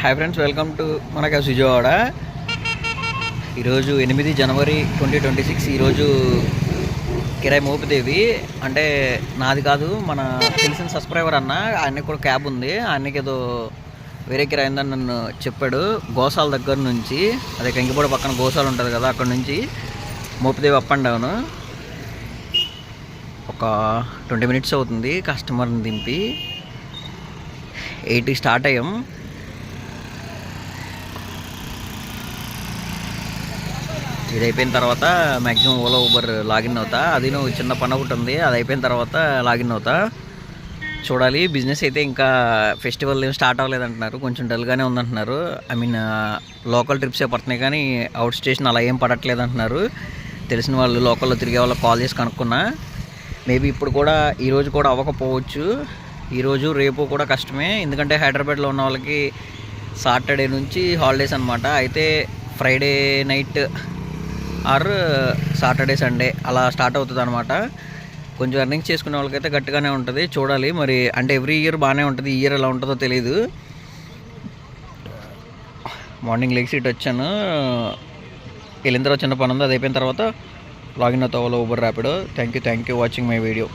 Hi friends, welcome to మన cabs Vijayawada. ఈరోజు 8 జనవరి 2026. ఈరోజు కిరాయి మోపిదేవి అంటే నాది కాదు, మన తెలిసిన సబ్స్క్రైబర్ అన్న, ఆయనకి కూడా క్యాబ్ ఉంది. ఆయనకి ఏదో వేరే కిరాయి ఉందని నన్ను చెప్పాడు. గోసాల దగ్గర నుంచి, అదే కంకిపూడి పక్కన గోసాలు ఉంటుంది కదా, అక్కడ నుంచి మోపిదేవి అప్ అండ్ డౌన్. ఒక 20 మినిట్స్ అవుతుంది కస్టమర్ని దింపి. 8 స్టార్ట్ అయ్యాం. ఇది అయిపోయిన తర్వాత మ్యాక్సిమం ఓలా ఊబర్ లాగిన్ అవుతా. అది నువ్వు చిన్న పని ఒకటి ఉంది, అది అయిపోయిన తర్వాత లాగిన్ అవుతా. చూడాలి. బిజినెస్ అయితే ఇంకా ఫెస్టివల్ ఏం స్టార్ట్ అవ్వలేదంటున్నారు, కొంచెం డల్గానే ఉందంటున్నారు. ఐ మీన్ లోకల్ ట్రిప్సే పడుతున్నాయి కానీ అవుట్ స్టేషన్ అలా ఏం పడట్లేదు అంటున్నారు. తెలిసిన వాళ్ళు లోకల్లో తిరిగే వాళ్ళకి కాల్ చేసి కనుక్కున్నా. మేబీ ఇప్పుడు కూడా ఈరోజు కూడా అవ్వకపోవచ్చు. ఈరోజు రేపు కూడా కష్టమే, ఎందుకంటే హైదరాబాద్లో ఉన్న వాళ్ళకి సాటర్డే నుంచి హాలిడేస్ అనమాట. అయితే Friday night or Saturday Sunday అలా స్టార్ట్ అవుతుంది అనమాట. కొంచెం ఎర్నింగ్స్ చేసుకునే వాళ్ళకైతే గట్టిగానే ఉంటుంది. చూడాలి మరి, అంటే ఎవ్రీ ఇయర్ బాగానే ఉంటుంది, ఈ ఇయర్ ఎలా ఉంటుందో తెలియదు. మార్నింగ్ లెగ్ సీట్ వచ్చాను, వెళ్ళిన తర్వాత చిన్న పని ఉంది, అది అయిపోయిన తర్వాత లాగిన్ అవుతా Ola Uber Rapido. Thank you watching my video.